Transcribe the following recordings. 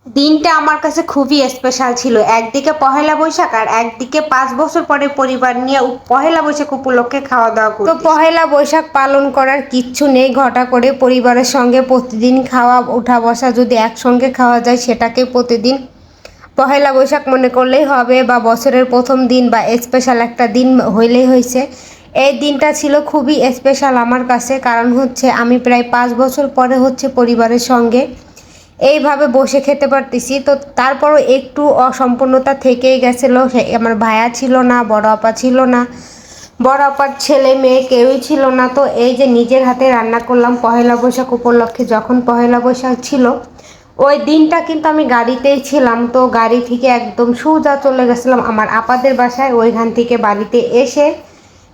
দিনটা আমার কাছে খুবই স্পেশাল ছিল। একদিকে পহেলা বৈশাখ আর একদিকে ৫ বছর পরে পরিবার নিয়ে পহেলা বৈশাখ উপলক্ষে খাওয়া দাওয়া করতে। তো পহেলা বৈশাখ পালন করার কিচ্ছু নেই, ঘটা করে পরিবারের সঙ্গে প্রতিদিন খাওয়া উঠা বসা, যদি একসঙ্গে খাওয়া যায় সেটাকে প্রতিদিন পহেলা বৈশাখ মনে করলেই হবে, বা বছরের প্রথম দিন বা স্পেশাল একটা দিন হইলেই হয়েছে। এই দিনটা ছিল খুবই স্পেশাল আমার কাছে, কারণ হচ্ছে আমি প্রায় ৫ বছর পরে হচ্ছে পরিবারের সঙ্গে এইভাবে বসে খেতে পারতেছি। তো তারপরও একটু অসম্পূর্ণতা থেকেই গেছিলো। আমার ভাইয়া ছিল না, বড় আপা ছিল না, বড় আপার ছেলে মেয়ে কেউই ছিল না। তো এই যে নিজের হাতে রান্না করলাম পহেলা বৈশাখ উপলক্ষে। যখন পহেলা বৈশাখ ছিল ওই দিনটা কিন্তু আমি গাড়িতেই ছিলাম। তো গাড়ি থেকে একদম সোজা চলে গেছিলাম আমার আপাদের বাসায়। ওইখান থেকে বাড়িতে এসে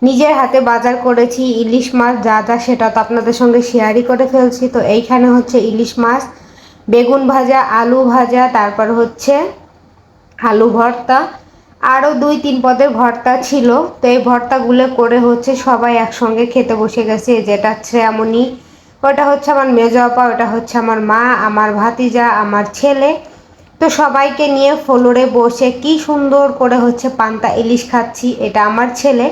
নিজের হাতে বাজার করেছি ইলিশ মাছ, যা যা সেটা তো আপনাদের সঙ্গে শেয়ারই করে ফেলছি। তো এইখানে হচ্ছে ইলিশ মাছ, বেগুন ভাজা, আলু ভাজা, তারপর হচ্ছে আলু ভর্তা, আরও ২-৩ পদের ভর্তা ছিল। তো এই ভর্তাগুলো করে হচ্ছে সবাই একসঙ্গে খেতে বসে গেছে। যেটা শ্রেয়ামণি, ওটা হচ্ছে আমার মেজো আপা, ওটা হচ্ছে আমার মা, আমার ভাতিজা, আমার ছেলে। তো সবাইকে নিয়ে ফ্লোরে বসে কি সুন্দর করে হচ্ছে পান্তা ইলিশ খাচ্ছি। এটা আমার ছেলে।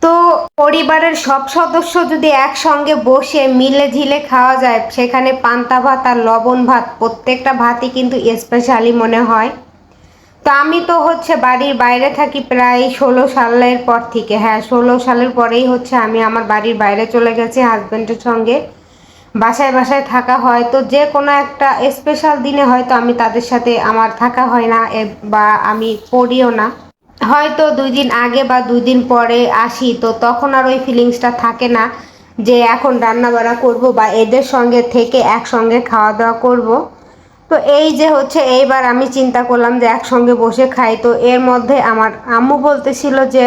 তো পরিবারের সব সদস্য যদি একসঙ্গে বসে মিলে ঝিলে খাওয়া যায়, সেখানে পান্তা ভাত আর লবণ ভাত, প্রত্যেকটা ভাতই কিন্তু স্পেশালি মনে হয়। তো আমি তো হচ্ছে বাড়ির বাইরে থাকি প্রায় ১৬ সালের পর থেকে। হ্যাঁ, ১৬ সালের পরেই হচ্ছে আমি আমার বাড়ির বাইরে চলে গেছি হাজব্যান্ডের সঙ্গে। বাসায় বাসায় থাকা হয়, তো যে কোনো একটা স্পেশাল দিনে হয়তো আমি তাদের সাথে আমার থাকা হয় না, বা আমি পড়িও না। হয়তো ২ দিন আগে বা ২ দিন পরে আসি, তো তখন আর ওই ফিলিংসটা থাকে না যে এখন রান্না বান্না করবো বা এদের সঙ্গে থেকে একসঙ্গে খাওয়া দাওয়া করব। তো এই যে হচ্ছে এইবার আমি চিন্তা করলাম যে একসঙ্গে বসে খাই। তো এর মধ্যে আমার আম্মু বলতেছিল যে,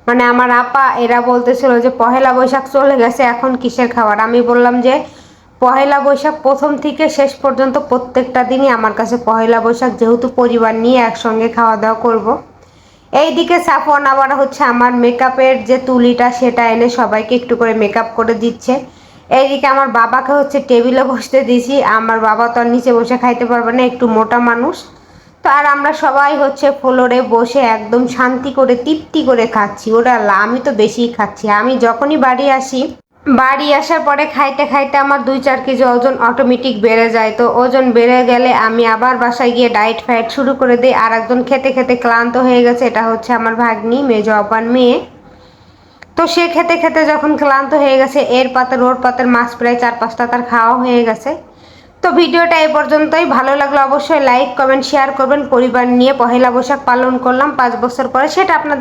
মানে আমার আপা এরা বলতেছিল যে পহেলা বৈশাখ চলে গেছে, এখন কিসের খাবার। আমি বললাম যে পহেলা বৈশাখ প্রথম থেকে শেষ পর্যন্ত প্রত্যেকটা দিনই আমার কাছে পহেলা বৈশাখ, যেহেতু পরিবার নিয়ে একসঙ্গে খাওয়া দাওয়া করব। এইদিকে সাফওয়ান আবার হচ্ছে আমার মেকআপের যে তুলিটা সেটা এনে সবাইকে একটু করে মেকআপ করে দিচ্ছে। এইদিকে আমার বাবাকে হচ্ছে টেবিলে বসতে দিয়েছি। আমার বাবা তো আর নিচে বসে খাইতে পারবে না, একটু মোটা মানুষ। তো আর আমরা সবাই হচ্ছে ফ্লোরে বসে একদম শান্তি করে তৃপ্তি করে খাচ্ছি। ওরা আমি তো বেশিই খাচ্ছি। আমি যখনই বাড়ি আসি, বাড়ি আসার পরে খাইতে খাইতে আমার ২-৪ কেজি ওজন অটোমেটিক বেড়ে যায়। তো ওজন বেড়ে গেলে আমি আবার বাসায় গিয়ে ডায়েট ফায়েট শুরু করে দিই। আর একজন খেতে খেতে ক্লান্ত হয়ে গেছে, এটা হচ্ছে আমার ভাগ্নি, মেজো আপার মেয়ে। তো সে খেতে খেতে যখন ক্লান্ত হয়ে গেছে, এর পাতের ওর পাতের মাছ প্রায় ৪-৫টা তার খাওয়া হয়ে গেছে। তো ভিডিওটা এই পর্যন্তই। ভালো লাগলে অবশ্যই লাইক কমেন্ট শেয়ার করবেন। পরিবার নিয়ে পহেলা বৈশাখ পালন করলাম ৫ বছর পরে, সেটা আপনাদের